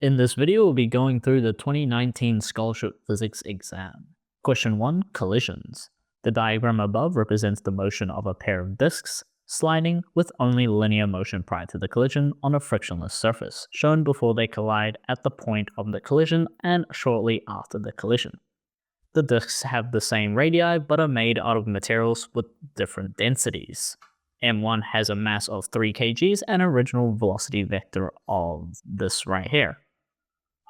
In this video, we'll be going through the 2019 Scholarship Physics exam. Question 1. Collisions. The diagram above represents the motion of a pair of disks sliding with only linear motion prior to the collision on a frictionless surface, shown before they collide at the point of the collision and shortly after the collision. The disks have the same radii but are made out of materials with different densities. M1 has a mass of 3 kgs and original velocity vector of this right here.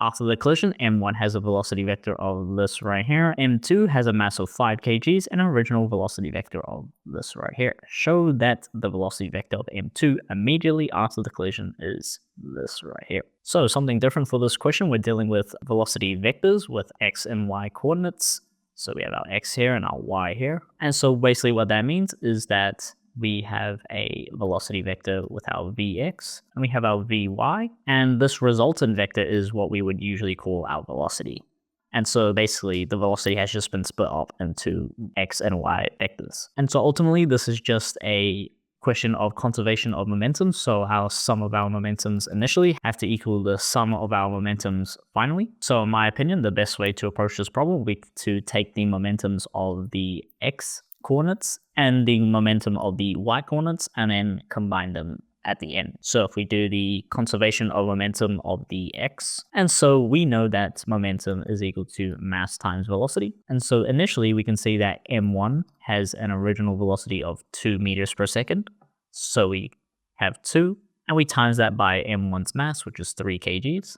After the collision, M1 has a velocity vector of this right here. M2 has a mass of 5 kgs and an original velocity vector of this right here. Show that the velocity vector of M2 immediately after the collision is this right here. So something different for this question, we're dealing with velocity vectors with x and y coordinates. So we have our x here and our y here. And so basically what that means is that we have a velocity vector with our vx, and we have our vy, and this resultant vector is what we would usually call our velocity. And so basically the velocity has just been split up into x and y vectors. And so ultimately this is just a question of conservation of momentum, so our sum of our momentums initially have to equal the sum of our momentums finally. So in my opinion, the best way to approach this problem would be to take the momentums of the x coordinates and the momentum of the y coordinates and then combine them at the end. So if we do the conservation of momentum of the x, and so we know that momentum is equal to mass times velocity. And so initially we can see that m1 has an original velocity of 2 meters per second. So we have 2 and we times that by m1's mass, which is 3 kgs,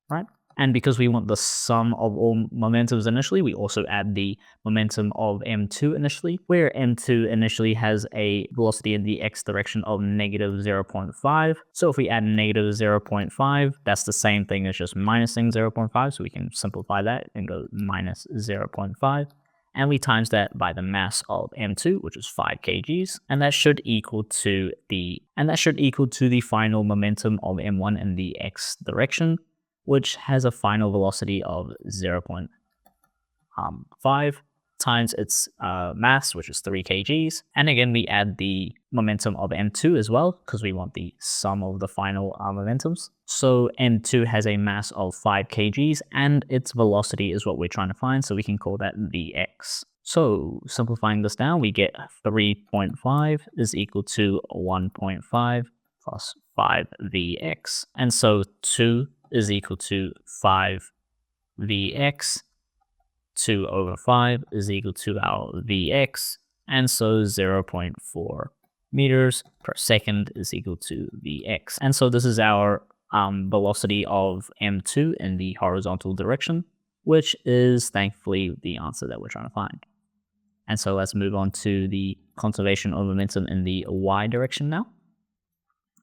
right? And because we want the sum of all momentums initially, we also add the momentum of m2 initially, where m2 initially has a velocity in the x direction of negative 0.5. So if we add negative 0.5, that's the same thing as just minusing 0.5. So we can simplify that and go minus 0.5. And we times that by the mass of m2, which is 5 kgs, and that should equal to the final momentum of m1 in the x direction, which has a final velocity of 0.5 times its mass, which is 3 kgs. And again, we add the momentum of m2 as well, because we want the sum of the final momentums. So m2 has a mass of 5 kgs, and its velocity is what we're trying to find, so we can call that vx. So simplifying this down, we get 3.5 is equal to 1.5 plus 5vx. And so 2 is equal to 5vx, 2 over 5 is equal to our vx, and so 0.4 meters per second is equal to vx. And so this is our velocity of m2 in the horizontal direction, which is thankfully the answer that we're trying to find. And so let's move on to the conservation of momentum in the y direction now.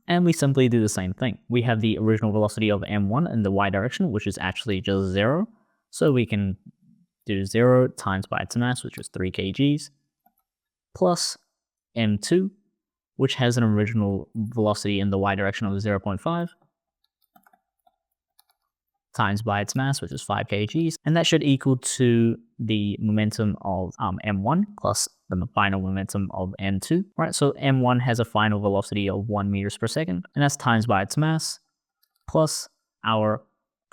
And we simply do the same thing. We have the original velocity of m1 in the y direction, which is actually just 0. So we can do 0 times by its mass, which is 3 kgs, plus m2, which has an original velocity in the y direction of 0.5, times by its mass, which is 5 kgs. And that should equal to the momentum of m1 plus the final momentum of m2, right? So m1 has a final velocity of 1 meters per second, and that's times by its mass plus our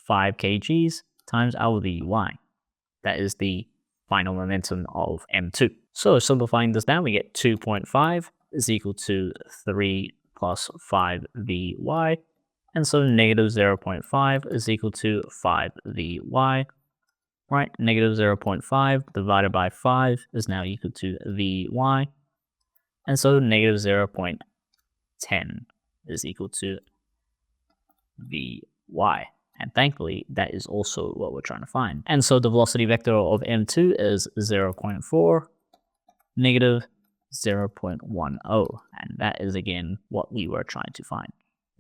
5 kgs times our vy. That is the final momentum of m2. So simplifying this down, we get 2.5 is equal to 3 plus 5vy, and so negative 0.5 is equal to 5vy. Right, negative 0.5 divided by 5 is now equal to vy, and so negative 0.10 is equal to vy. And thankfully, that is also what we're trying to find. And so the velocity vector of m2 is 0.4, negative 0.10, and that is again what we were trying to find.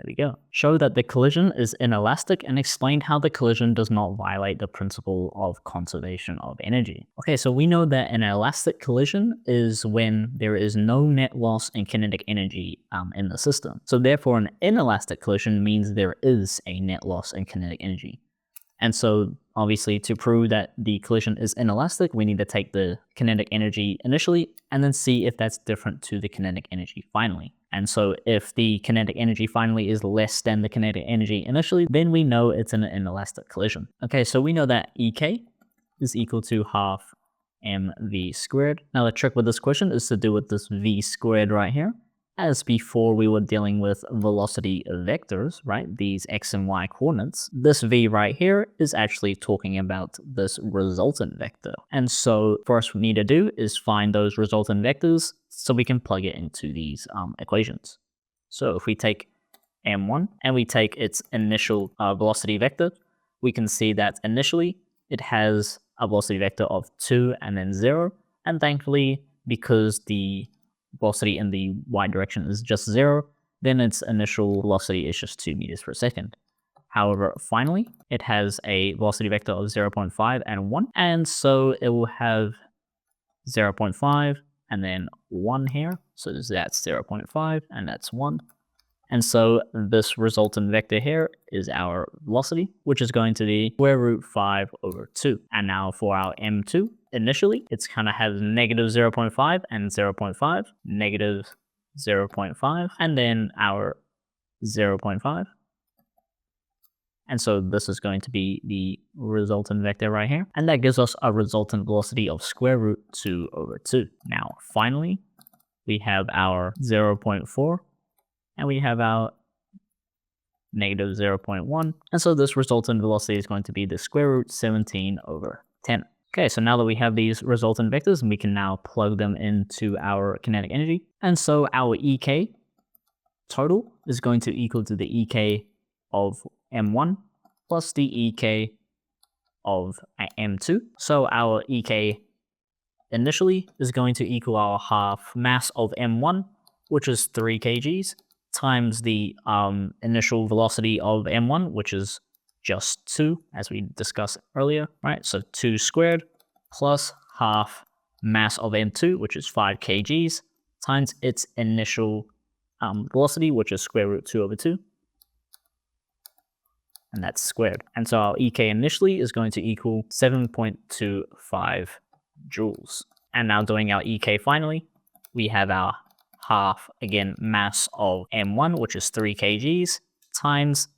There we go. Show that the collision is inelastic and explain how the collision does not violate the principle of conservation of energy. Okay, so we know that an elastic collision is when there is no net loss in kinetic energy in the system. So therefore, an inelastic collision means there is a net loss in kinetic energy. And so obviously to prove that the collision is inelastic, we need to take the kinetic energy initially and then see if that's different to the kinetic energy finally. And so if the kinetic energy finally is less than the kinetic energy initially, then we know it's an inelastic collision. Okay, so we know that Ek is equal to half mv squared. Now the trick with this question is to do with this v squared right here. As before we were dealing with velocity vectors, right, these x and y coordinates, this v right here is actually talking about this resultant vector. And so first we need to do is find those resultant vectors so we can plug it into these equations. So if we take m1 and we take its initial velocity vector, we can see that initially it has a velocity vector of 2 and then 0, and thankfully because the velocity in the y direction is just 0, then its initial velocity is just 2 meters per second. However, finally, it has a velocity vector of 0.5 and 1, and so it will have 0.5 and then 1 here, so that's 0.5 and that's 1. And so this resultant vector here is our velocity, which is going to be square root 5 over 2. And now for our m2, initially, it's kind of has negative 0.5 and 0.5, negative 0.5, and then our 0.5. And so this is going to be the resultant vector right here. And that gives us a resultant velocity of square root 2 over 2. Now, finally, we have our 0.4. And we have our negative 0.1. And so this resultant velocity is going to be the square root 17 over 10. Okay, so now that we have these resultant vectors, we can now plug them into our kinetic energy. And so our Ek total is going to equal to the Ek of m1 plus the Ek of m2. So our Ek initially is going to equal our half mass of m1, which is 3 kgs, times the initial velocity of m1, which is just 2, as we discussed earlier, right? So 2 squared plus half mass of m2, which is 5 kgs, times its initial velocity, which is square root 2 over 2. And that's squared. And so our Ek initially is going to equal 7.25 joules. And now doing our Ek finally, we have our half, again, mass of m1, which is 3 kgs, times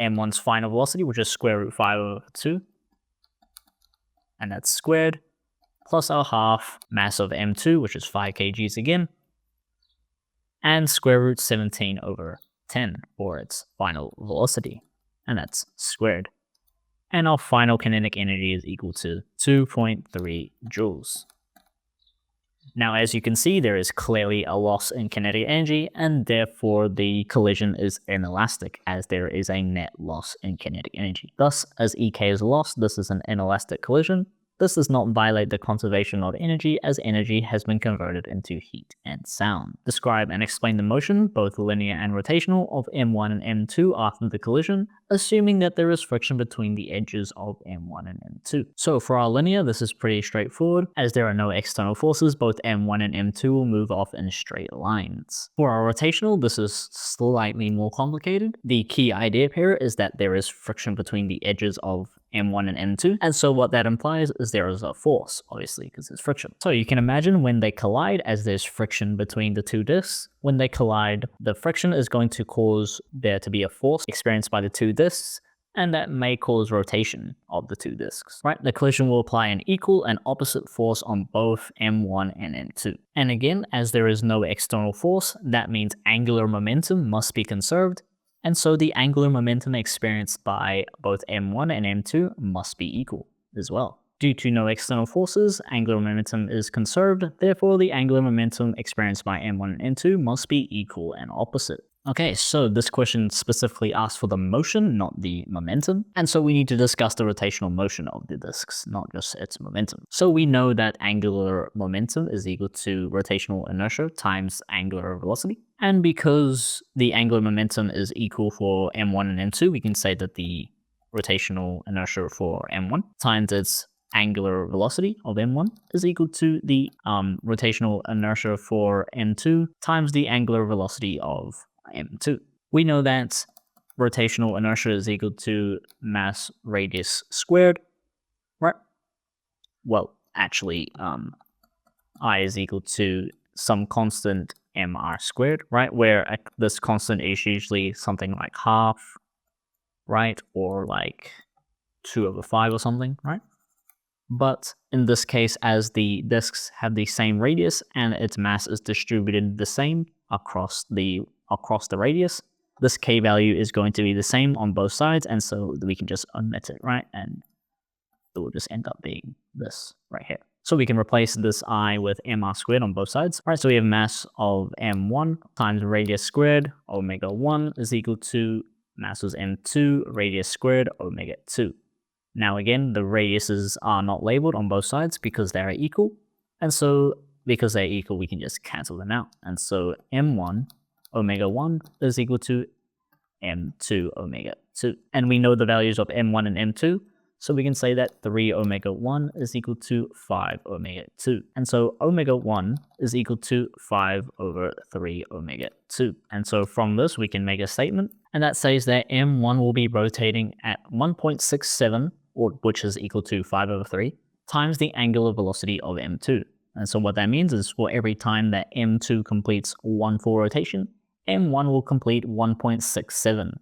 m1's final velocity, which is square root 5 over 2, and that's squared, plus our half mass of m2, which is 5 kgs again, and square root 17 over 10 for its final velocity, and that's squared. And our final kinetic energy is equal to 2.3 joules. Now, as you can see, there is clearly a loss in kinetic energy, and therefore the collision is inelastic, as there is a net loss in kinetic energy. Thus, as Ek is lost, this is an inelastic collision. This does not violate the conservation of energy, as energy has been converted into heat and sound. Describe and explain the motion, both linear and rotational, of m1 and m2 after the collision, assuming that there is friction between the edges of m1 and m2. So for our linear, this is pretty straightforward. As there are no external forces, both m1 and m2 will move off in straight lines. For our rotational, this is slightly more complicated. The key idea here is that there is friction between the edges of m1 and m2, and so what that implies is there is a force, obviously, because there's friction. So you can imagine when they collide, as there's friction between the two disks, when they collide, the friction is going to cause there to be a force experienced by the two disks, and that may cause rotation of the two disks, right? The collision will apply an equal and opposite force on both m1 and m2. And again, as there is no external force, that means angular momentum must be conserved, and so the angular momentum experienced by both m1 and m2 must be equal as well. Due to no external forces, angular momentum is conserved, therefore the angular momentum experienced by m1 and m2 must be equal and opposite. Okay, so this question specifically asks for the motion, not the momentum, and so we need to discuss the rotational motion of the disks, not just its momentum. So we know that angular momentum is equal to rotational inertia times angular velocity, and because the angular momentum is equal for m1 and m2, we can say that the rotational inertia for m1 times its angular velocity of m1 is equal to the rotational inertia for m2 times the angular velocity of m2. We know that rotational inertia is equal to mass radius squared, right? Well, actually, I is equal to some constant mr squared, right? Where this constant is usually something like half, right? Or like 2/5 or something, right? But in this case, as the disks have the same radius and its mass is distributed the same across the radius, this k value is going to be the same on both sides, and so we can just omit it, right? And it will just end up being this right here. So we can replace this I with mr squared on both sides. All right, so we have mass of m1 times radius squared omega 1 is equal to mass was m2 radius squared omega 2. Now again, the radiuses are not labeled on both sides because they are equal. And so because they're equal, we can just cancel them out. And so m1 omega 1 is equal to m2 omega 2. And we know the values of m1 and m2, so we can say that 3 omega 1 is equal to 5 omega 2. And so omega 1 is equal to 5 over 3 omega 2. And so from this, we can make a statement, and that says that m1 will be rotating at 1.67, which is equal to 5 over 3, times the angular velocity of m2. And so what that means is for every time that m2 completes one full rotation, m1 will complete 1.67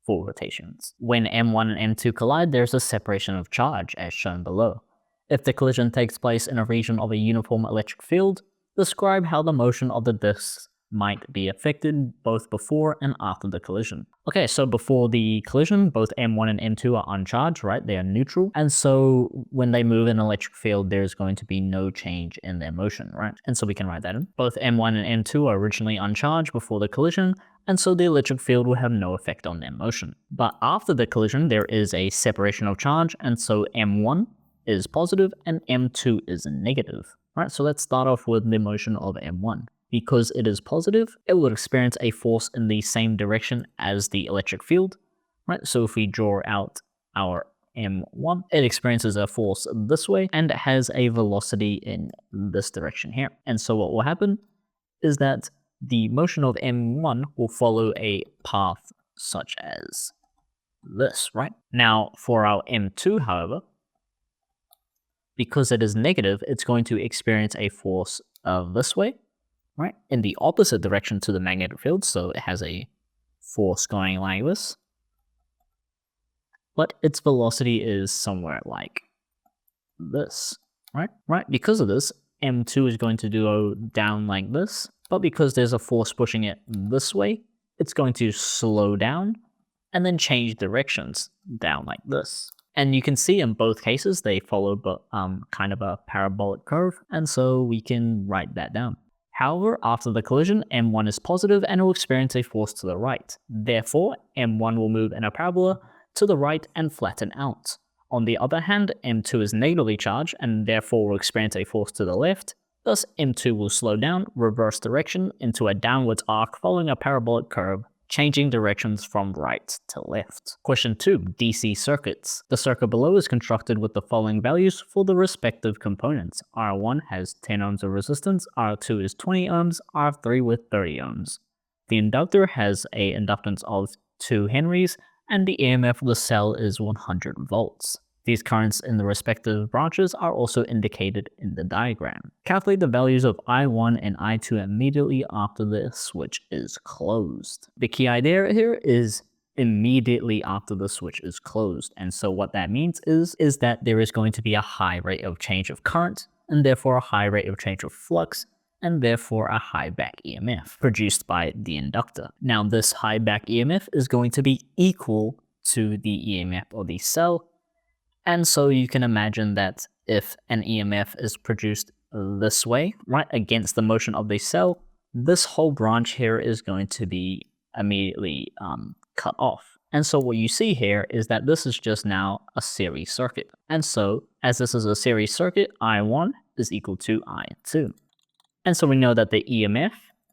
full rotations. When m1 and m2 collide, there's a separation of charge, as shown below. If the collision takes place in a region of a uniform electric field, describe how the motion of the disks might be affected both before and after the collision. Okay, so before the collision, both m1 and m2 are uncharged, right? They are neutral. And so when they move in an electric field, there's going to be no change in their motion, right? And so we can write that in. Both m1 and m2 are originally uncharged before the collision, and so the electric field will have no effect on their motion. But after the collision, there is a separation of charge, and so m1 is positive and m2 is negative. Right, so let's start off with the motion of m1. Because it is positive, it will experience a force in the same direction as the electric field, right? So if we draw out our m1, it experiences a force this way, and it has a velocity in this direction here. And so what will happen is that the motion of m1 will follow a path such as this, right? Now, for our m2, however, because it is negative, it's going to experience a force this way, right, in the opposite direction to the magnetic field, so it has a force going like this. But its velocity is somewhere like this, right? Because of this, m2 is going to go down like this, but because there's a force pushing it this way, it's going to slow down and then change directions down like this. And you can see in both cases, they follow kind of a parabolic curve, and so we can write that down. However, after the collision, m1 is positive and will experience a force to the right. Therefore, m1 will move in a parabola to the right and flatten out. On the other hand, m2 is negatively charged and therefore will experience a force to the left. Thus, m2 will slow down, reverse direction into a downwards arc following a parabolic curve, changing directions from right to left. Question 2. DC circuits. The circuit below is constructed with the following values for the respective components. R1 has 10 ohms of resistance, R2 is 20 ohms, R3 with 30 ohms. The inductor has a inductance of 2 henries, and the EMF of the cell is 100 volts. These currents in the respective branches are also indicated in the diagram. Calculate the values of I1 and I2 immediately after the switch is closed. The key idea here is immediately after the switch is closed. And so what that means is that there is going to be a high rate of change of current, and therefore a high rate of change of flux, and therefore a high back EMF produced by the inductor. Now this high back EMF is going to be equal to the EMF of the cell. And so you can imagine that if an EMF is produced this way, right, against the motion of the cell, this whole branch here is going to be immediately cut off. And so what you see here is that this is just now a series circuit. And so as this is a series circuit, I1 is equal to I2. And so we know that the EMF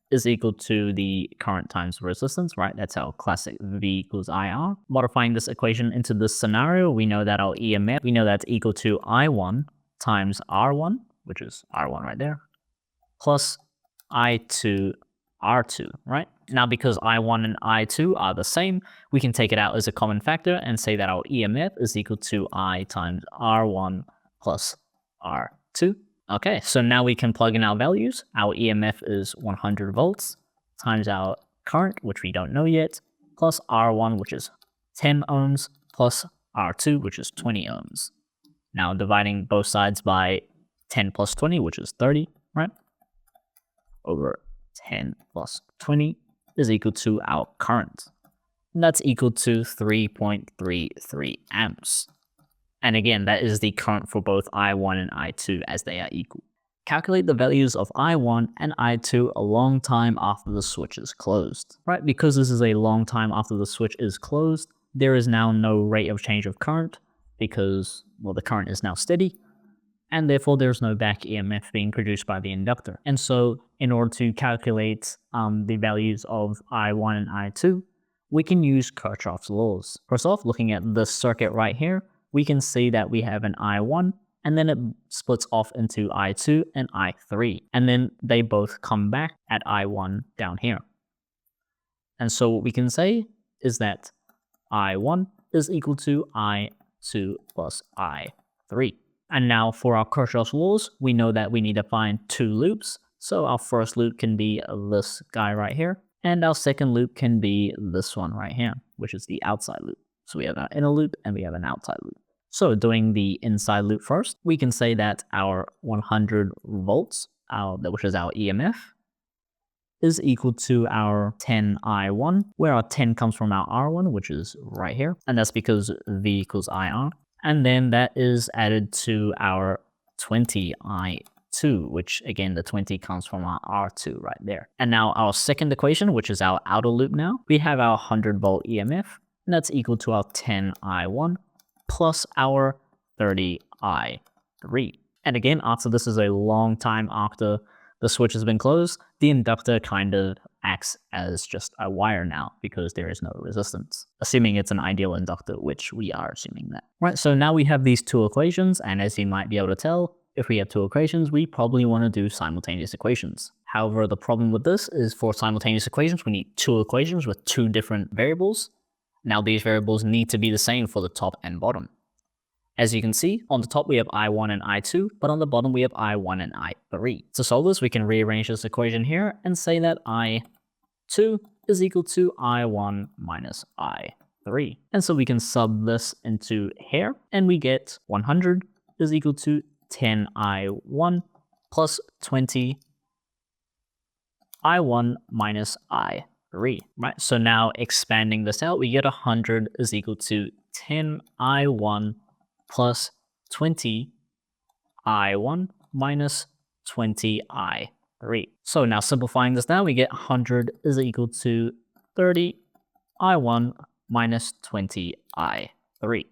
is equal to the current times resistance, right? That's our classic V equals IR. Modifying this equation into this scenario, we know that our EMF, we know that's equal to I1 times R1, which is R1 right there, plus I2 R2, right? Now, because I1 and I2 are the same, we can take it out as a common factor and say that our EMF is equal to I times R1 plus R2. Okay, so now we can plug in our values. Our EMF is 100 volts times our current, which we don't know yet, plus R1, which is 10 ohms, plus R2, which is 20 ohms. Now dividing both sides by 10 plus 20, which is 30, right? Over 10 plus 20 is equal to our current. And that's equal to 3.33 amps. And again, that is the current for both I1 and I2 as they are equal. Calculate the values of I1 and I2 a long time after the switch is closed. Right, because this is a long time after the switch is closed, there is now no rate of change of current because, well, the current is now steady, and therefore there's no back EMF being produced by the inductor. And so in order to calculate the values of I1 and I2, we can use Kirchhoff's laws. First off, looking at this circuit right here, we can see that we have an I1, and then it splits off into I2 and I3. And then they both come back at I1 down here. And so what we can say is that I1 is equal to I2 plus I3. And now for our Kirchhoff's laws, we know that we need to find two loops. So our first loop can be this guy right here, and our second loop can be this one right here, which is the outside loop. So we have an inner loop and we have an outside loop. So doing the inside loop first, we can say that our 100 volts, which is our EMF, is equal to our 10I1, where our 10 comes from our R1, which is right here. And that's because V equals IR. And then that is added to our 20I2, which again, the 20 comes from our R2 right there. And now our second equation, which is our outer loop now, we have our 100 volt EMF, and that's equal to our 10I1 plus our 30I3. And again, after this is a long time after the switch has been closed, the inductor kind of acts as just a wire now because there is no resistance, assuming it's an ideal inductor, which we are assuming that. Right, so now we have these two equations, and as you might be able to tell, if we have two equations, we probably want to do simultaneous equations. However, the problem with this is for simultaneous equations, we need two equations with two different variables. Now these variables need to be the same for the top and bottom. As you can see, on the top we have I1 and I2, but on the bottom we have I1 and I3. To solve this, we can rearrange this equation here and say that I2 is equal to I1 minus I3. And so we can sub this into here, and we get 100 is equal to 10I1 plus 20 I1 minus I3, right? So now expanding this out, we get 100 is equal to 10I1 plus 20 I1 minus 20 I3. So now simplifying this now, we get 100 is equal to 30 I1 minus 20 I3.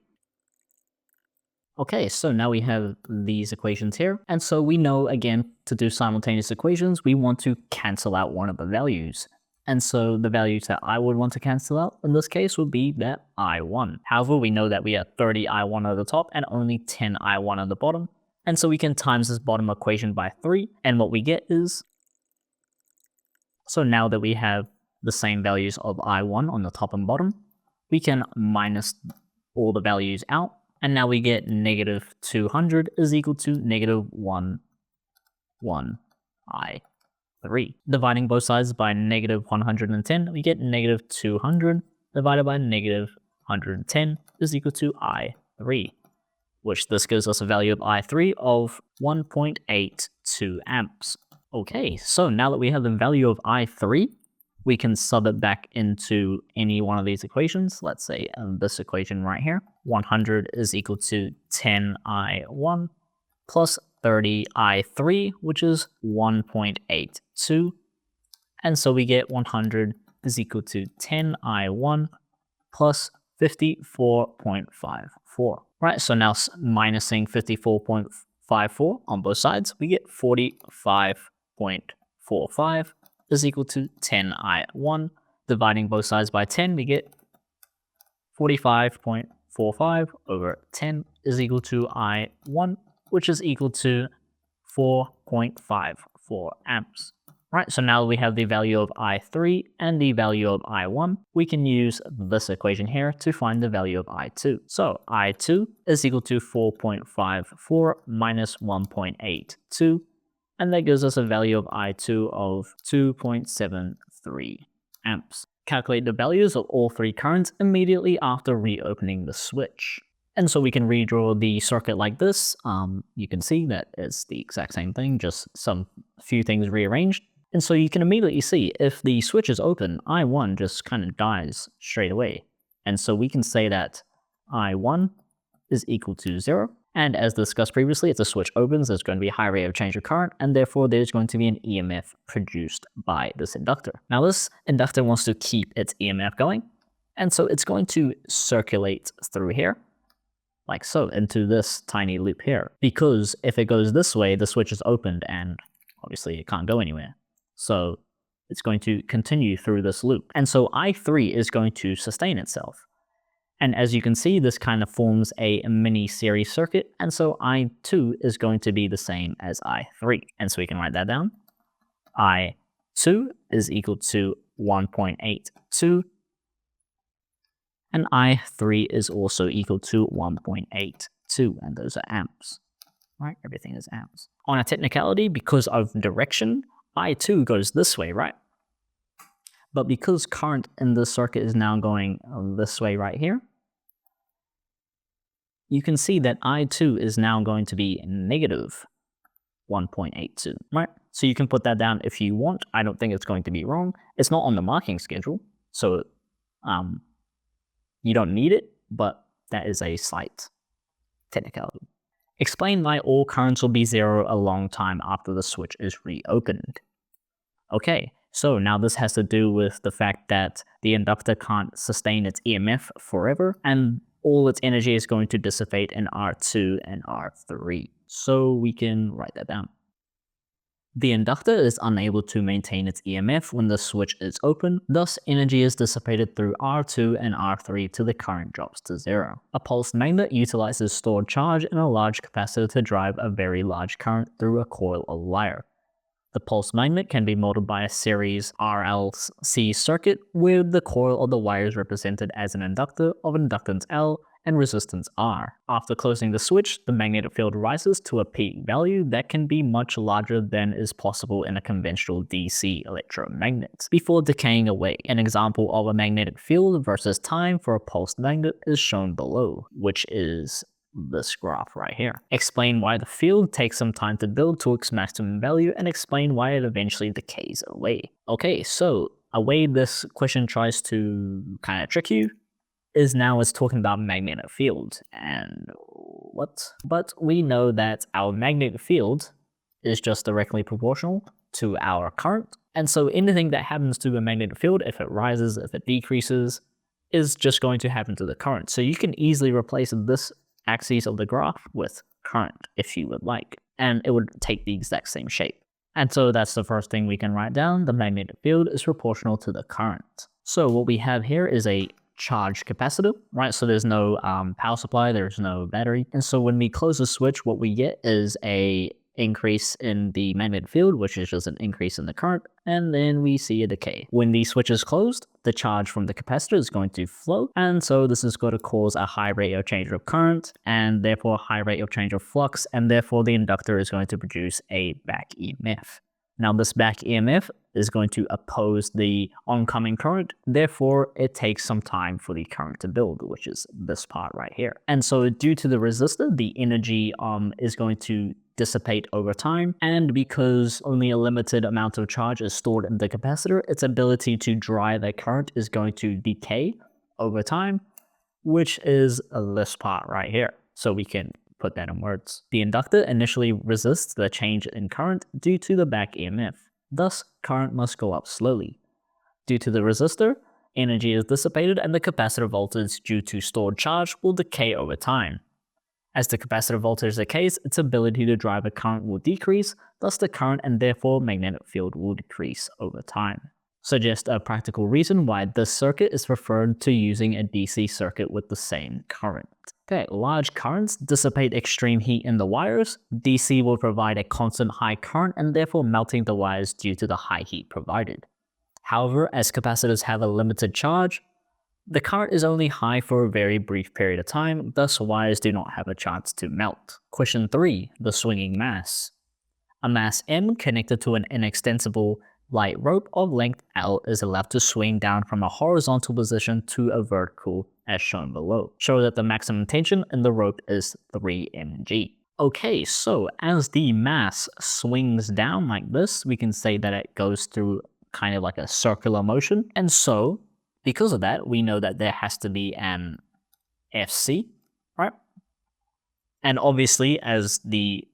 Okay, so now we have these equations here. And so we know, again, to do simultaneous equations, we want to cancel out one of the values. And so the values that I would want to cancel out in this case would be that I1. However, we know that we have 30 I1 at the top and only 10 I1 at the bottom. And so we can times this bottom equation by 3. And what we get is, so now that we have the same values of I1 on the top and bottom, we can minus all the values out. And now we get negative 200 is equal to negative 1, 1, I3. Dividing both sides by negative 110, we get negative 200 divided by negative 110 is equal to I3, which this gives us a value of I3 of 1.82 amps. Okay, so now that we have the value of I3, we can sub it back into any one of these equations. Let's say this equation right here. 100 is equal to 10I1 plus 30I3, which is 1.82. And so we get 100 is equal to 10I1 plus 54.54. Right, so now minusing 54.54 on both sides, we get 45.45 is equal to 10I1. Dividing both sides by 10, we get 45.45 over 10 is equal to I1, which is equal to 4.54 amps. Right, so now we have the value of I3 and the value of I1. We can use this equation here to find the value of I2. So I2 is equal to 4.54 minus 1.82, and that gives us a value of I2 of 2.73 amps. Calculate the values of all three currents immediately after reopening the switch. And so we can redraw the circuit like this. You can see that it's the exact same thing, just some few things rearranged. And so you can immediately see if the switch is open, I1 just kind of dies straight away. And so we can say that I1 is equal to 0. And as discussed previously, if the switch opens, there's going to be a high rate of change of current, and therefore there's going to be an EMF produced by this inductor. Now this inductor wants to keep its EMF going, and so it's going to circulate through here, like so, into this tiny loop here. Because if it goes this way, the switch is opened and obviously it can't go anywhere. So it's going to continue through this loop. And so I3 is going to sustain itself. And as you can see, this kind of forms a mini series circuit. And so I2 is going to be the same as I3. And so we can write that down. I2 is equal to 1.82. And I3 is also equal to 1.82, and those are amps, right? Everything is amps. On a technicality, because of direction, I2 goes this way, right? But because current in this circuit is now going this way right here, you can see that I2 is now going to be negative 1.82, right? So you can put that down if you want. I don't think it's going to be wrong. It's not on the marking schedule, so you don't need it, but that is a slight technicality. Explain why all currents will be 0 a long time after the switch is reopened. Okay, so now this has to do with the fact that the inductor can't sustain its EMF forever, and all its energy is going to dissipate in R2 and R3. So we can write that down. The inductor is unable to maintain its EMF when the switch is open, thus energy is dissipated through R2 and R3 till the current drops to 0. A pulsed magnet utilizes stored charge in a large capacitor to drive a very large current through a coil of wire. The pulsed magnet can be molded by a series RLC circuit where the coil of the wire is represented as an inductor of inductance L and resistance R. After closing the switch, the magnetic field rises to a peak value that can be much larger than is possible in a conventional DC electromagnet, before decaying away. An example of a magnetic field versus time for a pulsed magnet is shown below, which is this graph right here. Explain why the field takes some time to build to its maximum value, and explain why it eventually decays away. Okay, so a way this question tries to kind of trick you is now it's talking about magnetic field, and what? But we know that our magnetic field is just directly proportional to our current, and so anything that happens to a magnetic field, if it rises, if it decreases, is just going to happen to the current. So you can easily replace this axis of the graph with current if you would like, and it would take the exact same shape. And so that's the first thing we can write down. The magnetic field is proportional to the current. So what we have here is a charged capacitor, right? So there's no power supply, there's no battery. And so when we close the switch, what we get is a increase in the magnetic field, which is just an increase in the current, and then we see a decay. When the switch is closed, the charge from the capacitor is going to flow, and so this is going to cause a high rate of change of current, and therefore a high rate of change of flux, and therefore the inductor is going to produce a back EMF. Now this back EMF is going to oppose the oncoming current, therefore it takes some time for the current to build, which is this part right here. And so due to the resistor, the energy is going to dissipate over time, and because only a limited amount of charge is stored in the capacitor, its ability to drive that current is going to decay over time, which is this part right here. So we can put that in words. The inductor initially resists the change in current due to the back EMF. Thus, current must go up slowly. Due to the resistor, energy is dissipated and the capacitor voltage due to stored charge will decay over time. As the capacitor voltage decays, its ability to drive a current will decrease, thus the current and therefore magnetic field will decrease over time. Suggest a practical reason why this circuit is preferred to using a DC circuit with the same current. Okay, large currents dissipate extreme heat in the wires. DC will provide a constant high current and therefore melting the wires due to the high heat provided. However, as capacitors have a limited charge, the current is only high for a very brief period of time, thus wires do not have a chance to melt. Question 3. The swinging mass. A mass M connected to an inextensible light rope of length L is allowed to swing down from a horizontal position to a vertical as shown below. Show that the maximum tension in the rope is 3 mg. Okay, so as the mass swings down like this, we can say that it goes through kind of like a circular motion. And so, because of that, we know that there has to be an Fc, right? And obviously, as the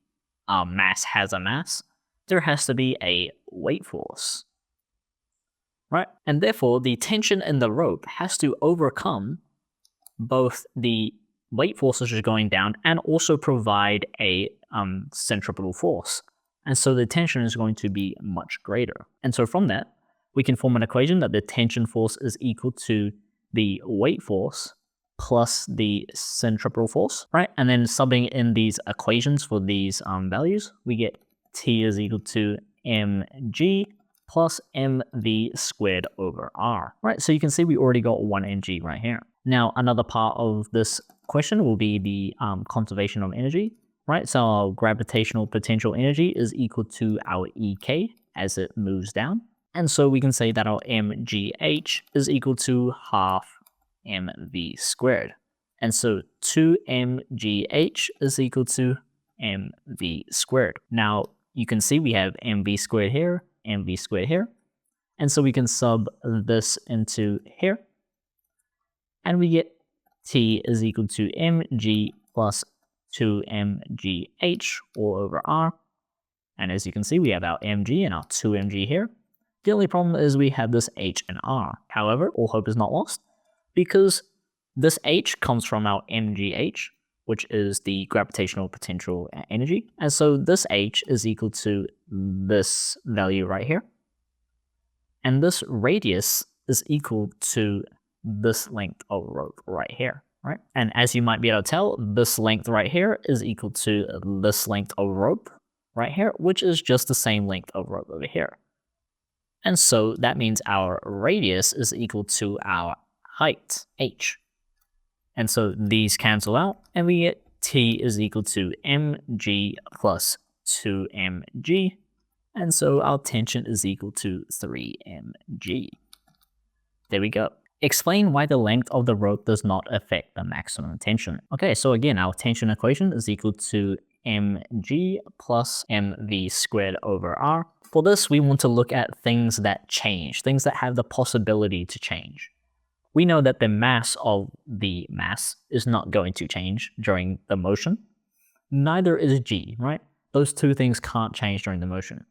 mass has a mass, there has to be a weight force, right? And therefore, the tension in the rope has to overcome both the weight force which is going down and also provide a centripetal force. And so the tension is going to be much greater. And so from that, we can form an equation that the tension force is equal to the weight force plus the centripetal force, right? And then subbing in these equations for these values, we get T is equal to mg plus mv squared over r, right? So you can see we already got 1 mg right here. Now, another part of this question will be the conservation of energy, right? So our gravitational potential energy is equal to our Ek as it moves down. And so we can say that our mgh is equal to half mv squared. And so 2mgh is equal to mv squared. Now, you can see we have mv squared here, mv squared here. And so we can sub this into here. And we get T is equal to mg plus 2mgh all over r. And as you can see, we have our mg and our 2mg here. The only problem is we have this h and r. However, all hope is not lost, because this h comes from our mgh, which is the gravitational potential energy. And so this h is equal to this value right here. And this radius is equal to this length of rope right here, right? And as you might be able to tell, this length right here is equal to this length of rope right here, which is just the same length of rope over here. And so that means our radius is equal to our height, h. And so these cancel out, and we get T is equal to mg plus 2mg. And so our tension is equal to 3 mg. There we go. Explain why the length of the rope does not affect the maximum tension. Okay, so again, our tension equation is equal to mg plus mv squared over r. For this, we want to look at things that change, things that have the possibility to change. We know that the mass of the mass is not going to change during the motion. Neither is g, right? Those two things can't change during the motion.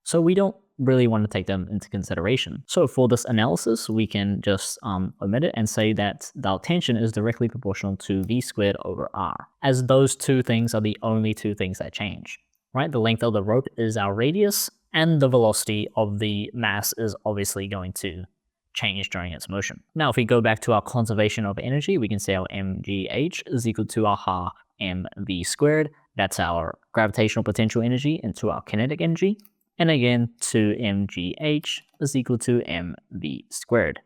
So we don't really want to take them into consideration. So for this analysis, we can just omit it and say that the tension is directly proportional to v squared over r, as those two things are the only two things that change, right? The length of the rope is our radius, and the velocity of the mass is obviously going to change during its motion. Now, if we go back to our conservation of energy, we can say our mgh is equal to our half mv squared. That's our gravitational potential energy into our kinetic energy. And again, 2mgh is equal to mv squared.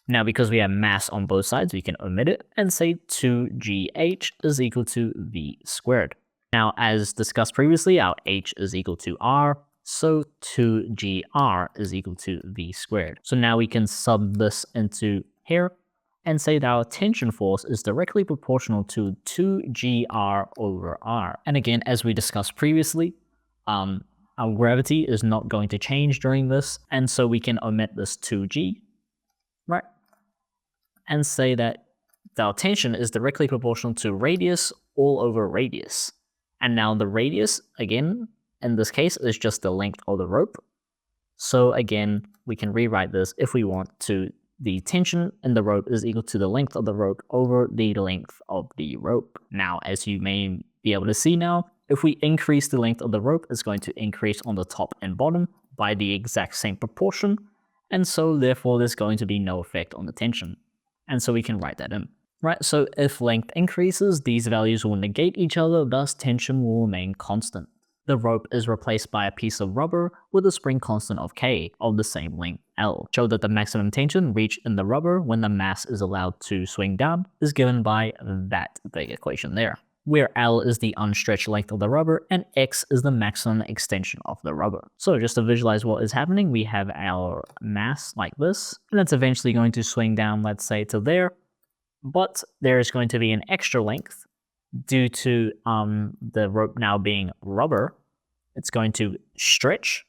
Now, because we have mass on both sides, we can omit it and say 2gh is equal to v squared. Now, as discussed previously, our h is equal to r, so 2gr is equal to v squared. So now we can sub this into here and say that our tension force is directly proportional to 2gr over r. And again, as we discussed previously, our gravity is not going to change during this, and so we can omit this 2g, right? And say that our tension is directly proportional to radius all over radius. And now the radius, again, in this case, is just the length of the rope. So again, we can rewrite this if we want to. The tension in the rope is equal to the length of the rope over the length of the rope. Now, as you may be able to see now, if we increase the length of the rope, it's going to increase on the top and bottom by the exact same proportion. And so therefore, there's going to be no effect on the tension. And so we can write that in. right? So if length increases, these values will negate each other, thus tension will remain constant. The rope is replaced by a piece of rubber with a spring constant of K of the same length L. Show that the maximum tension reached in the rubber when the mass is allowed to swing down is given by that big equation there, where L is the unstretched length of the rubber and X is the maximum extension of the rubber. So just to visualize what is happening, we have our mass like this, and it's eventually going to swing down, let's say, to there, but there is going to be an extra length due to the rope now being rubber. It's going to stretch,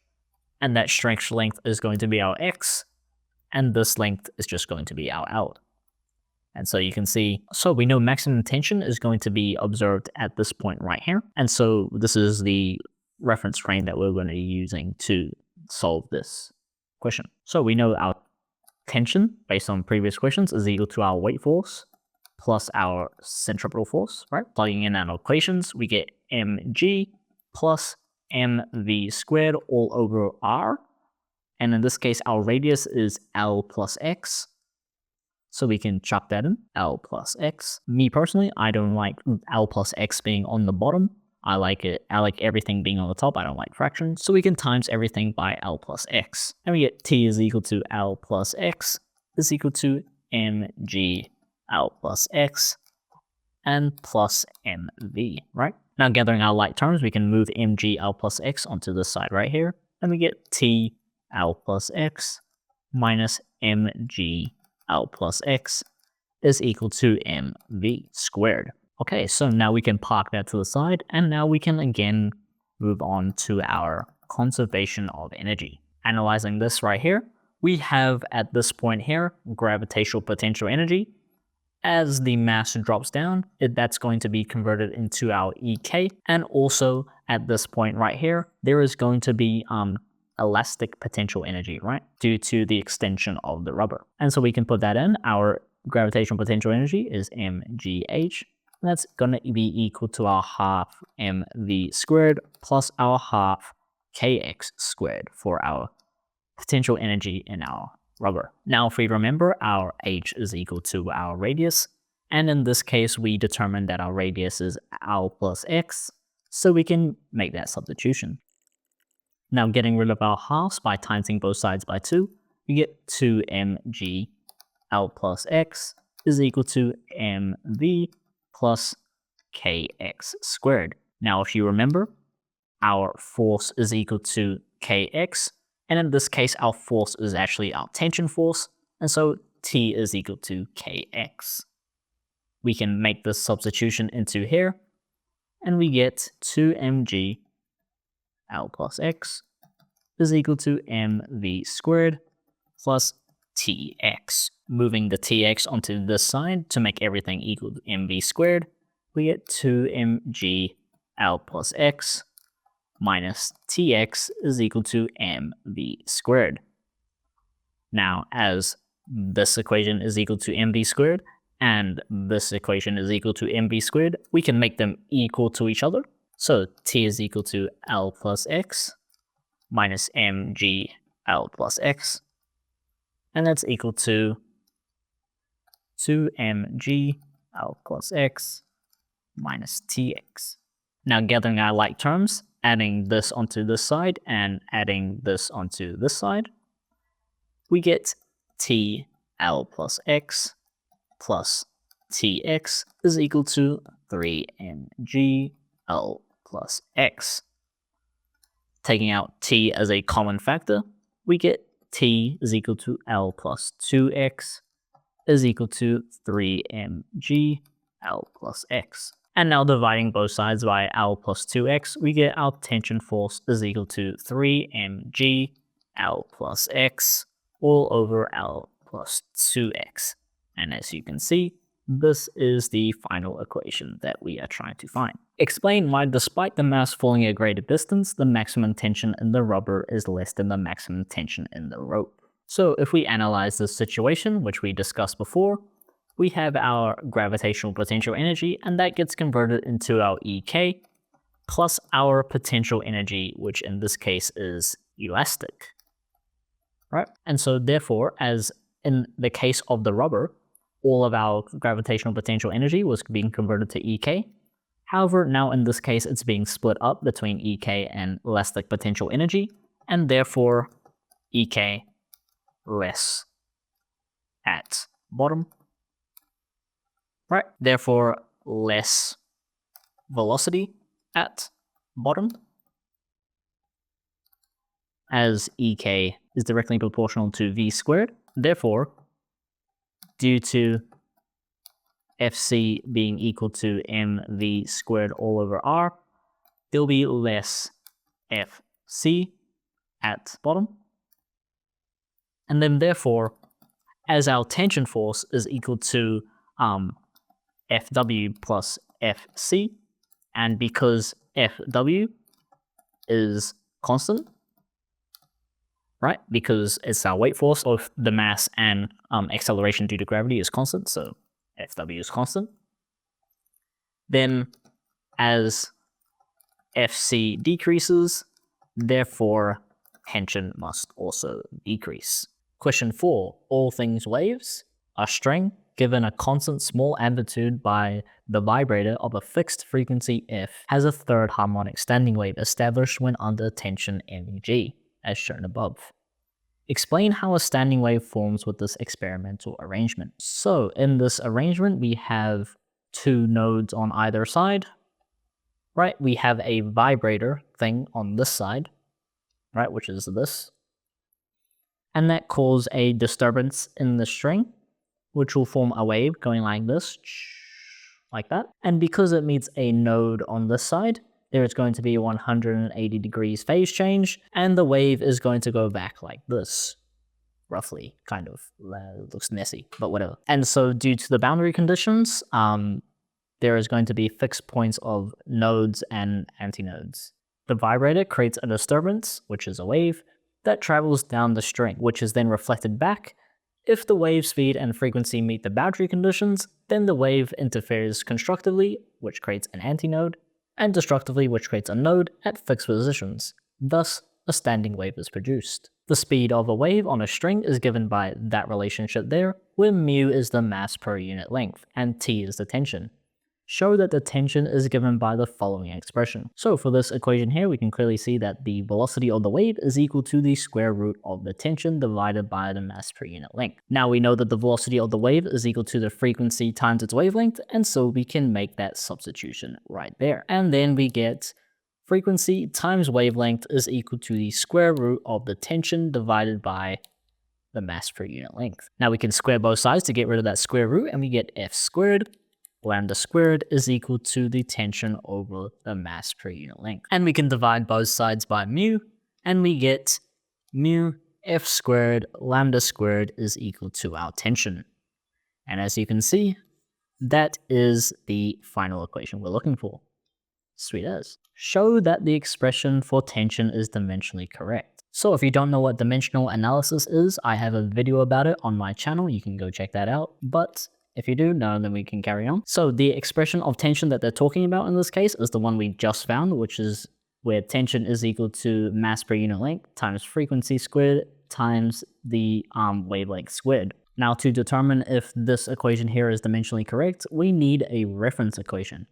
and that stretch length is going to be our X, and this length is just going to be our L. And so you can see, so we know maximum tension is going to be observed at this point right here. And so this is the reference frame that we're going to be using to solve this question. So we know our tension, based on previous questions, is equal to our weight force plus our centripetal force, right? Plugging in our equations, we get mg plus mv squared all over r. And in this case, our radius is L plus x. So we can chuck that in, L plus x. Me personally, I don't like L plus x being on the bottom. I like everything being on the top. I don't like fractions. So we can times everything by L plus x. And we get T is equal to L plus x is equal to mg L plus x and plus mv, right? Now gathering our like terms, we can move mg L plus x onto this side right here. And we get T L plus x minus mg L plus x is equal to mv squared. Okay, so now we can park that to the side, and now we can again move on to our conservation of energy. Analyzing this right here, we have at this point here gravitational potential energy. As the mass drops down, that's going to be converted into our EK, and also at this point right here, there is going to be elastic potential energy, right? Due to the extension of the rubber. And so we can put that in. Our gravitational potential energy is mgh. That's going to be equal to our half mv squared plus our half kx squared for our potential energy in our rubber. Now, if we remember, our h is equal to our radius. And in this case, we determined that our radius is L plus x. So we can make that substitution. Now, getting rid of our halves by timesing both sides by 2, we get 2mg L plus x is equal to mv plus kx squared. Now, if you remember, our force is equal to kx, and in this case, our force is actually our tension force, and so T is equal to kx. We can make this substitution into here, and we get 2mg L plus x is equal to mv squared plus tx. Moving the tx onto this side to make everything equal to mv squared, we get 2mg L plus x minus tx is equal to mv squared. Now, as this equation is equal to mv squared and this equation is equal to mv squared, we can make them equal to each other. So t is equal to L plus x minus mg L plus x, and that's equal to 2mg L plus x minus tx. Now, gathering our like terms, adding this onto this side and adding this onto this side, we get T L plus x plus tx is equal to 3mg L plus x. Taking out t as a common factor, we get t is equal to L plus 2x is equal to 3mg L plus x. And now dividing both sides by L plus 2x, we get our tension force is equal to 3mg L plus x all over L plus 2x. And as you can see, this is the final equation that we are trying to find. Explain why, despite the mass falling a greater distance, the maximum tension in the rubber is less than the maximum tension in the rope. So if we analyze this situation, which we discussed before, we have our gravitational potential energy, and that gets converted into our EK, plus our potential energy, which in this case is elastic, right? And so therefore, as in the case of the rubber, all of our gravitational potential energy was being converted to EK. However, now in this case, it's being split up between EK and elastic potential energy, and therefore EK less at bottom, right? Therefore, less velocity at bottom, as EK is directly proportional to V squared. Therefore, due to FC being equal to mv squared all over r, there'll be less FC at bottom. And then therefore, as our tension force is equal to Fw plus Fc, and because Fw is constant, right? Because it's our weight force of the mass and acceleration due to gravity is constant, so Fw is constant. Then as Fc decreases, therefore tension must also decrease. Question 4. All things waves. A string given a constant small amplitude by the vibrator of a fixed frequency f has a third harmonic standing wave established when under tension mg, as shown above. Explain how a standing wave forms with this experimental arrangement. So in this arrangement, we have two nodes on either side, right? We have a vibrator thing on this side, right, which is this. And that causes a disturbance in the string, which will form a wave going like this, like that. And because it meets a node on this side, there is going to be 180 degrees phase change, and the wave is going to go back like this, roughly, kind of. It looks messy, but whatever. And so due to the boundary conditions, there is going to be fixed points of nodes and antinodes. The vibrator creates a disturbance, which is a wave, that travels down the string, which is then reflected back. If the wave speed and frequency meet the boundary conditions, then the wave interferes constructively, which creates an antinode, and destructively, which creates a node at fixed positions. Thus, a standing wave is produced. The speed of a wave on a string is given by that relationship there, where mu is the mass per unit length, and T is the tension. Show that the tension is given by the following expression. So for this equation here, we can clearly see that the velocity of the wave is equal to the square root of the tension divided by the mass per unit length. Now we know that the velocity of the wave is equal to the frequency times its wavelength, and so we can make that substitution right there. And then we get frequency times wavelength is equal to the square root of the tension divided by the mass per unit length. Now we can square both sides to get rid of that square root, and we get f squared. Lambda squared is equal to the tension over the mass per unit length. And we can divide both sides by mu, and we get mu f squared lambda squared is equal to our tension. And as you can see, that is the final equation we're looking for. Sweet as. Show that the expression for tension is dimensionally correct. So if you don't know what dimensional analysis is, I have a video about it on my channel. You can go check that out. But if you do know, then we can carry on. So the expression of tension that they're talking about in this case is the one we just found, which is where tension is equal to mass per unit length times frequency squared times the wavelength squared. Now to determine if this equation here is dimensionally correct, we need a reference equation.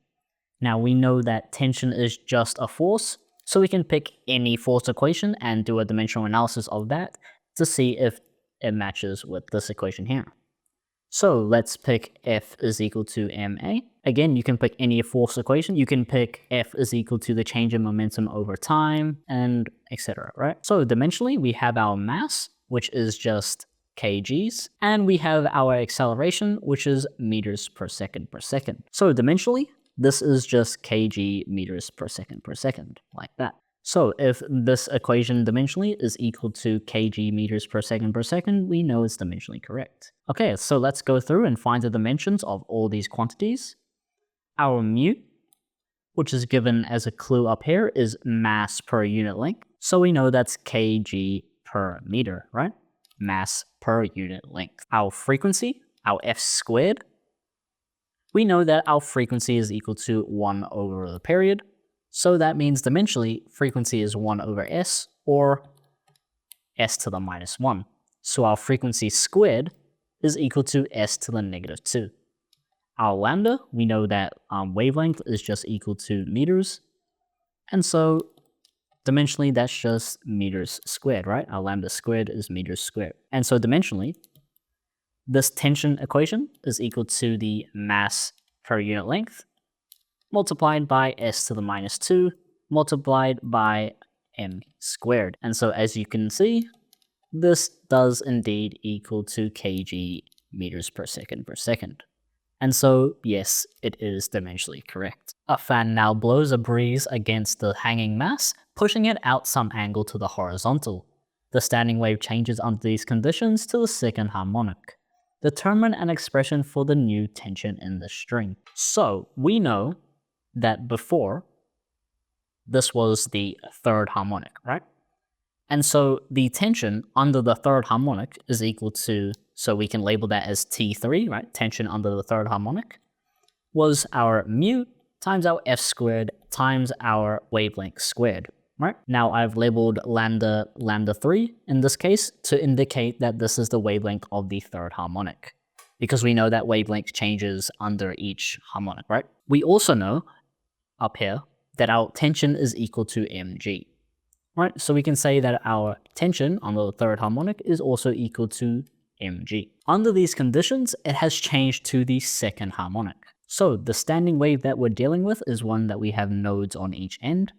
Now we know that tension is just a force, so we can pick any force equation and do a dimensional analysis of that to see if it matches with this equation here. So let's pick F is equal to ma. Again, you can pick any force equation. You can pick F is equal to the change in momentum over time, and etc., right? So dimensionally, we have our mass, which is just kgs, and we have our acceleration, which is meters per second per second. So dimensionally, this is just kg meters per second, like that. So if this equation dimensionally is equal to kg meters per second, we know it's dimensionally correct. Okay, so let's go through and find the dimensions of all these quantities. Our mu, which is given as a clue up here, is mass per unit length. So we know that's kg per meter, right? Mass per unit length. Our frequency, our f squared, we know that our frequency is equal to 1 over the period. So that means dimensionally, frequency is 1 over s, or s to the minus 1. So our frequency squared is equal to s to the negative 2. Our lambda, we know that wavelength is just equal to meters, and so dimensionally that's just meters squared, right? Our lambda squared is meters squared. And so dimensionally, this tension equation is equal to the mass per unit length multiplied by s to the minus 2 multiplied by m squared. And so as you can see, this does indeed equal to kg meters per second per second. And so, yes, it is dimensionally correct. A fan now blows a breeze against the hanging mass, pushing it out some angle to the horizontal. The standing wave changes under these conditions to the second harmonic. Determine an expression for the new tension in the string. So, we know that before, this was the third harmonic, right? And so the tension under the third harmonic is equal to, so we can label that as T3, right? Tension under the third harmonic was our mu times our f squared times our wavelength squared, right? Now I've labeled lambda 3 in this case to indicate that this is the wavelength of the third harmonic, because we know that wavelength changes under each harmonic, right? We also know up here that our tension is equal to mg. Right, so we can say that our tension on the third harmonic is also equal to mg. Under these conditions, it has changed to the second harmonic. So the standing wave that we're dealing with is one that we have nodes on each end.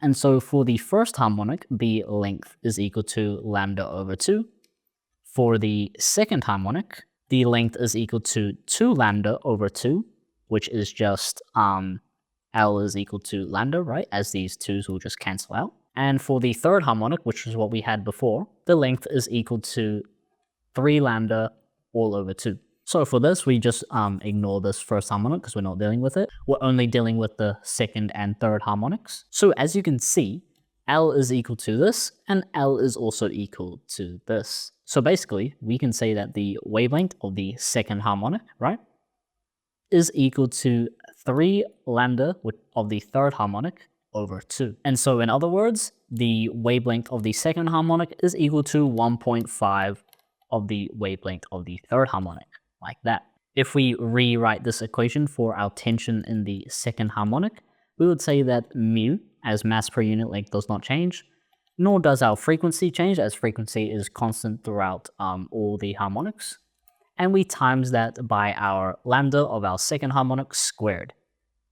And so for the first harmonic, the length is equal to lambda over 2. For the second harmonic, the length is equal to 2 lambda over 2, which is just L is equal to lambda, right? As these 2's will just cancel out. And for the third harmonic, which is what we had before, the length is equal to 3 lambda all over 2. So for this, we just ignore this first harmonic because we're not dealing with it. We're only dealing with the second and third harmonics. So as you can see, L is equal to this, and L is also equal to this. So basically, we can say that the wavelength of the second harmonic, right, is equal to 3 lambda of the third harmonic over 2. And so in other words, the wavelength of the second harmonic is equal to 1.5 of the wavelength of the third harmonic, like that. If we rewrite this equation for our tension in the second harmonic, we would say that mu, as mass per unit length, does not change, nor does our frequency change, as frequency is constant throughout all the harmonics. And we times that by our lambda of our second harmonic squared.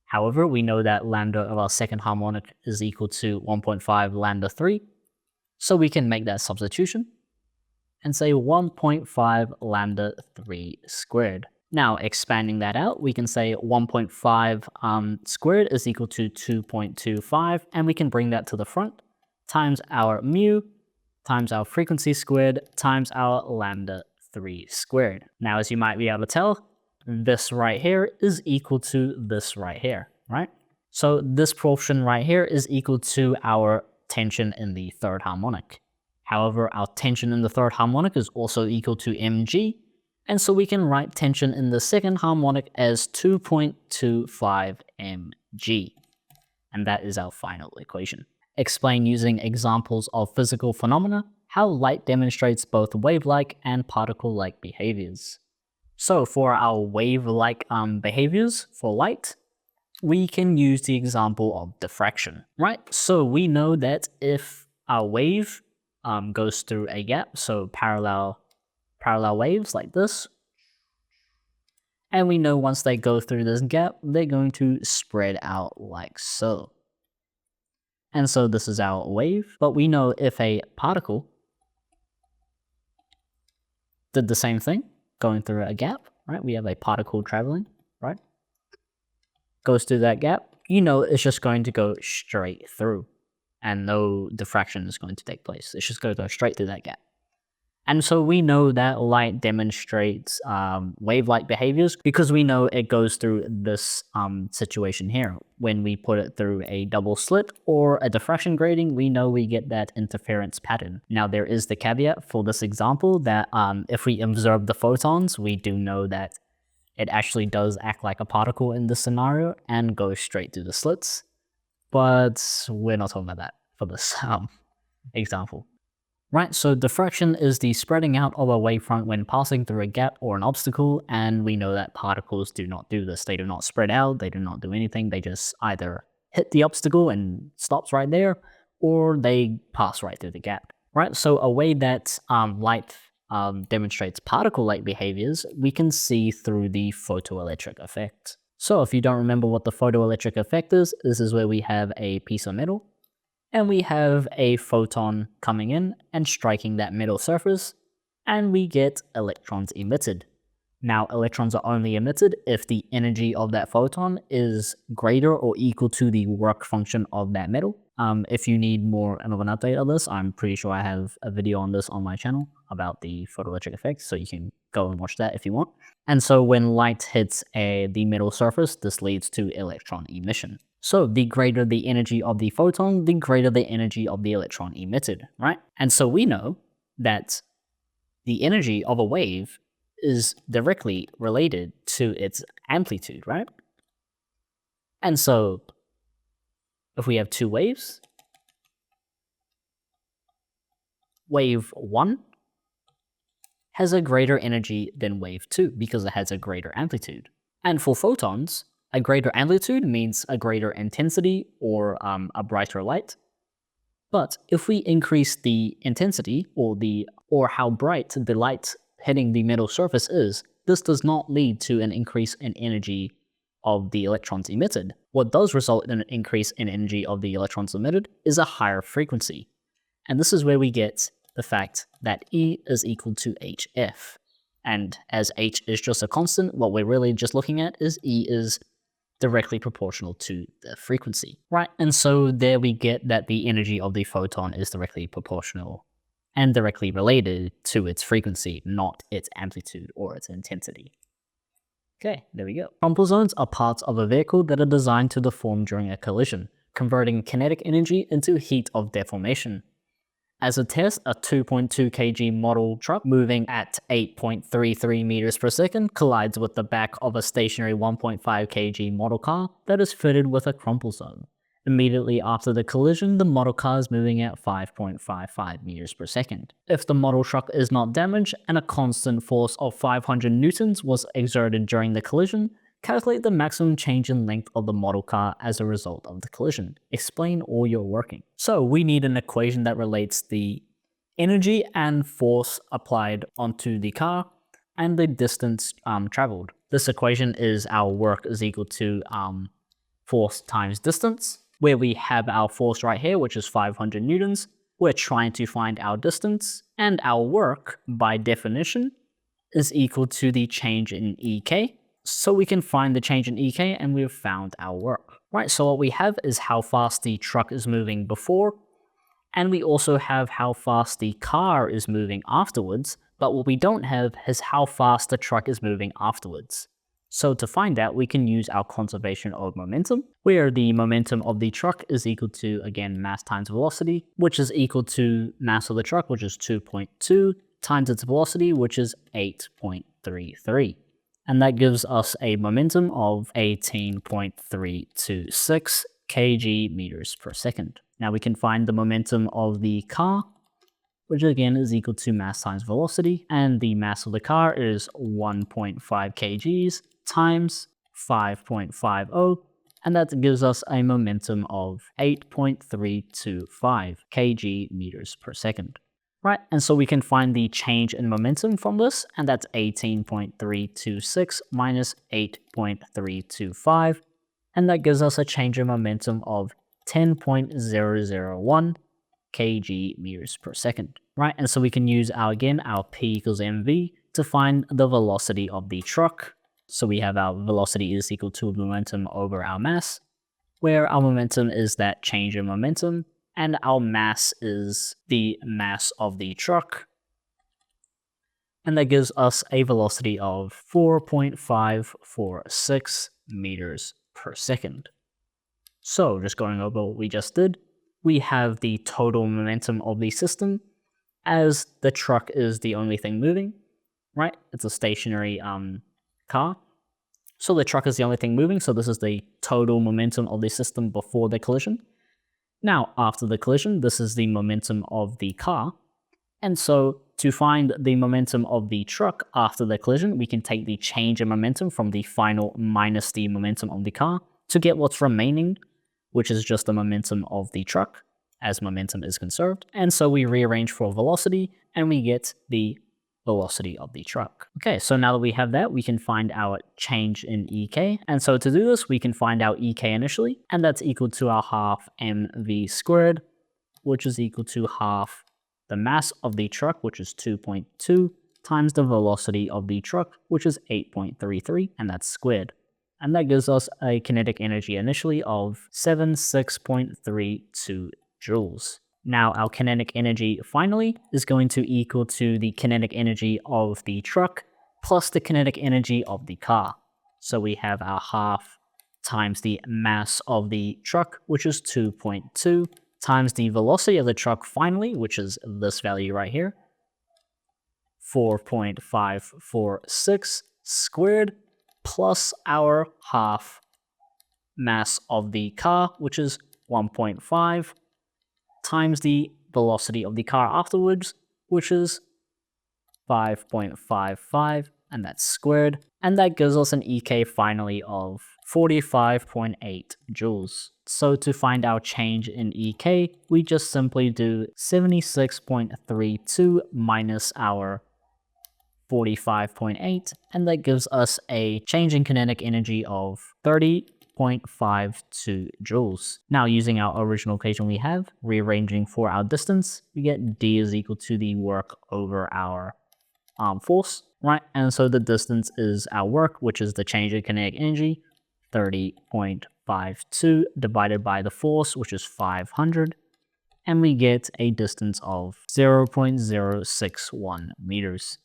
However, we know that lambda of our second harmonic is equal to 1.5 lambda 3, so we can make that substitution and say 1.5 lambda 3 squared. Now, expanding that out, we can say 1.5 squared is equal to 2.25, and we can bring that to the front, times our mu, times our frequency squared, times our lambda 3 squared. Now, as you might be able to tell, this right here is equal to this right here, right? So this portion right here is equal to our tension in the third harmonic. However, our tension in the third harmonic is also equal to mg, and so we can write tension in the second harmonic as 2.25 mg. And that is our final equation. Explain using examples of physical phenomena how light demonstrates both wave-like and particle-like behaviors. So for our wave-like behaviors for light, we can use the example of diffraction, right? So we know that if our wave goes through a gap, so parallel waves like this, and we know once they go through this gap, they're going to spread out like so. And so this is our wave, but we know if a particle did the same thing, going through a gap, right? We have a particle traveling, right? Goes through that gap, you know it's just going to go straight through and no diffraction is going to take place. It's just going to go straight through that gap. And so we know that light demonstrates wave-like behaviors because we know it goes through this situation here. When we put it through a double slit or a diffraction grating, we know we get that interference pattern. Now there is the caveat for this example that if we observe the photons, we do know that it actually does act like a particle in this scenario and goes straight through the slits. But we're not talking about that for this example. Right, so diffraction is the spreading out of a wavefront when passing through a gap or an obstacle, and we know that particles do not do this. They do not spread out, they do not do anything, they just either hit the obstacle and stops right there, or they pass right through the gap. Right, so a way that light demonstrates particle-like behaviors, we can see through the photoelectric effect. So if you don't remember what the photoelectric effect is, this is where we have a piece of metal, and we have a photon coming in and striking that metal surface, and we get electrons emitted. Now, electrons are only emitted if the energy of that photon is greater or equal to the work function of that metal. If you need more of an update of this, I'm pretty sure I have a video on this on my channel about the photoelectric effect, so you can go and watch that if you want. And so when light hits the metal surface, this leads to electron emission. So the greater the energy of the photon, the greater the energy of the electron emitted, right? And so we know that the energy of a wave is directly related to its amplitude, right? And so if we have two waves, wave 1 has a greater energy than wave 2 because it has a greater amplitude. And for photons, a greater amplitude means a greater intensity or a brighter light. But if we increase the intensity or how bright the light hitting the metal surface is, this does not lead to an increase in energy of the electrons emitted. What does result in an increase in energy of the electrons emitted is a higher frequency. And this is where we get the fact that E is equal to HF. And as H is just a constant, what we're really just looking at is E is directly proportional to the frequency, right? And so there we get that the energy of the photon is directly proportional and directly related to its frequency, not its amplitude or its intensity. Okay, there we go. Crumple zones are parts of a vehicle that are designed to deform during a collision, converting kinetic energy into heat of deformation. As a test, a 2.2 kg model truck moving at 8.33 meters per second collides with the back of a stationary 1.5 kg model car that is fitted with a crumple zone. Immediately after the collision, the model car is moving at 5.55 meters per second. If the model truck is not damaged and a constant force of 500 newtons was exerted during the collision, calculate the maximum change in length of the model car as a result of the collision. Explain all your working. So we need an equation that relates the energy and force applied onto the car and the distance traveled. This equation is our work is equal to force times distance, where we have our force right here, which is 500 newtons. We're trying to find our distance, and our work, by definition, is equal to the change in EK. So we can find the change in EK and we've found our work. Right, so what we have is how fast the truck is moving before, and we also have how fast the car is moving afterwards, but what we don't have is how fast the truck is moving afterwards. So to find that, we can use our conservation of momentum, where the momentum of the truck is equal to, again, mass times velocity, which is equal to mass of the truck, which is 2.2, times its velocity, which is 8.33. And that gives us a momentum of 18.326 kg meters per second. Now we can find the momentum of the car, which again is equal to mass times velocity, and the mass of the car is 1.5 kgs times 5.50, and that gives us a momentum of 8.325 kg meters per second. Right, and so we can find the change in momentum from this, and that's 18.326 minus 8.325, and that gives us a change in momentum of 10.001 kg meters per second. Right, and so we can use our P equals mv to find the velocity of the truck. So we have our velocity is equal to momentum over our mass, where our momentum is that change in momentum, and our mass is the mass of the truck. And that gives us a velocity of 4.546 meters per second. So just going over what we just did, we have the total momentum of the system as the truck is the only thing moving, right? It's a stationary car. So the truck is the only thing moving, so this is the total momentum of the system before the collision. Now, after the collision, this is the momentum of the car, And so to find the momentum of the truck after the collision, we can take the change in momentum from the final minus the momentum of the car to get what's remaining, which is just the momentum of the truck, as momentum is conserved. And so we rearrange for velocity, and we get the velocity of the truck. Okay, so now that we have that, we can find our change in EK. And so to do this, we can find our EK initially, and that's equal to our half mv squared, which is equal to half the mass of the truck, which is 2.2, times the velocity of the truck, which is 8.33, and that's squared. And that gives us a kinetic energy initially of 76.32 joules. Now our kinetic energy finally is going to equal to the kinetic energy of the truck plus the kinetic energy of the car. So we have our half times the mass of the truck, which is 2.2, times the velocity of the truck finally, which is this value right here, 4.546 squared, plus our half mass of the car, which is 1.5, times the velocity of the car afterwards, which is 5.55, and that's squared. And that gives us an EK finally of 45.8 joules. So to find our change in EK, we just simply do 76.32 minus our 45.8, and that gives us a change in kinetic energy of 30.52 joules. Now, using our original equation we have, rearranging for our distance, we get d is equal to the work over our force, right? And so the distance is our work, which is the change in kinetic energy, 30.52 divided by the force, which is 500, and we get a distance of 0.061 meters.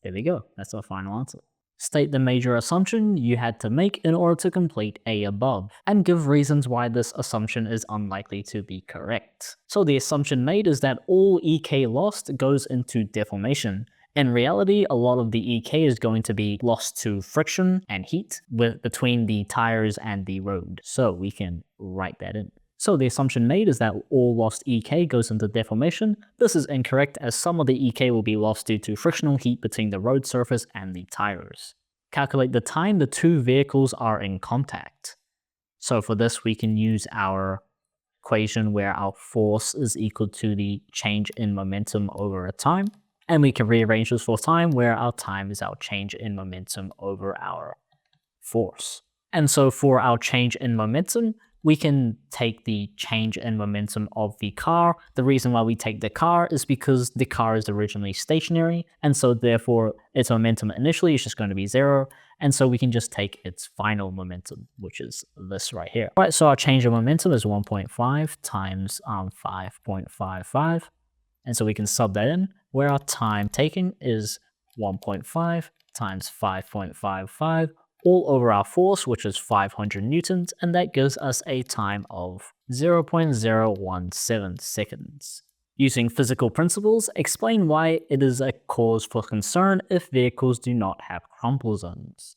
There we go, that's our final answer. State the major assumption you had to make in order to complete A above, and give reasons why this assumption is unlikely to be correct. So the assumption made is that all EK lost goes into deformation. In reality, a lot of the EK is going to be lost to friction and heat between the tires and the road. So we can write that in. So the assumption made is that all lost EK goes into deformation. This is incorrect, as some of the EK will be lost due to frictional heat between the road surface and the tires. Calculate the time the two vehicles are in contact. So for this, we can use our equation where our force is equal to the change in momentum over a time. And we can rearrange this for time, where our time is our change in momentum over our force. And so for our change in momentum, we can take the change in momentum of the car. The reason why we take the car is because the car is originally stationary, and so therefore its momentum initially is just going to be 0, and so we can just take its final momentum, which is this right here. All right, so our change in momentum is 1.5 times 5.55, and so we can sub that in, where our time taken is 1.5 times 5.55, all over our force, which is 500 newtons, and that gives us a time of 0.017 seconds. Using physical principles, explain why it is a cause for concern if vehicles do not have crumple zones.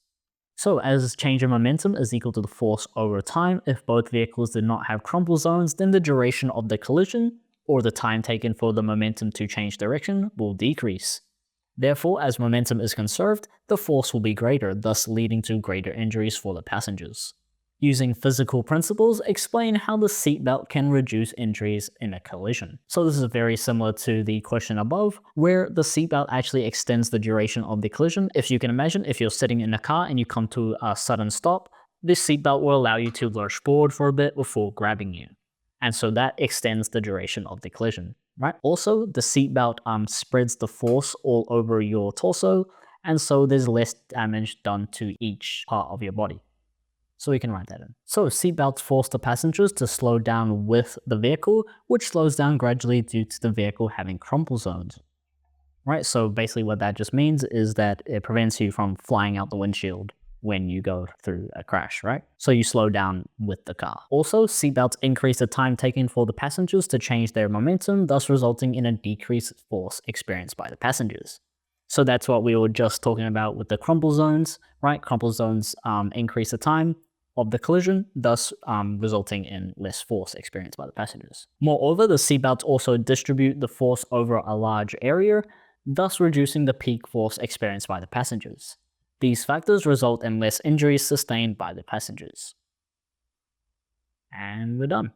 So as change in momentum is equal to the force over time, if both vehicles did not have crumple zones, then the duration of the collision, or the time taken for the momentum to change direction, will decrease. Therefore, as momentum is conserved, the force will be greater, thus leading to greater injuries for the passengers. Using physical principles, explain how the seatbelt can reduce injuries in a collision. So this is very similar to the question above, where the seatbelt actually extends the duration of the collision. If you can imagine, if you're sitting in a car and you come to a sudden stop, this seatbelt will allow you to lurch forward for a bit before grabbing you. And so that extends the duration of the collision. Right. Also, the seatbelt spreads the force all over your torso, and so there's less damage done to each part of your body. So we can write that in. So seatbelts force the passengers to slow down with the vehicle, which slows down gradually due to the vehicle having crumple zones. Right. So basically, what that just means is that it prevents you from flying out the windshield when you go through a crash, right? So you slow down with the car. Also, seatbelts increase the time taken for the passengers to change their momentum, thus resulting in a decreased force experienced by the passengers. So that's what we were just talking about with the crumple zones, right? Crumple zones increase the time of the collision, thus resulting in less force experienced by the passengers. Moreover, the seatbelts also distribute the force over a large area, thus reducing the peak force experienced by the passengers. These factors result in less injuries sustained by the passengers. And we're done.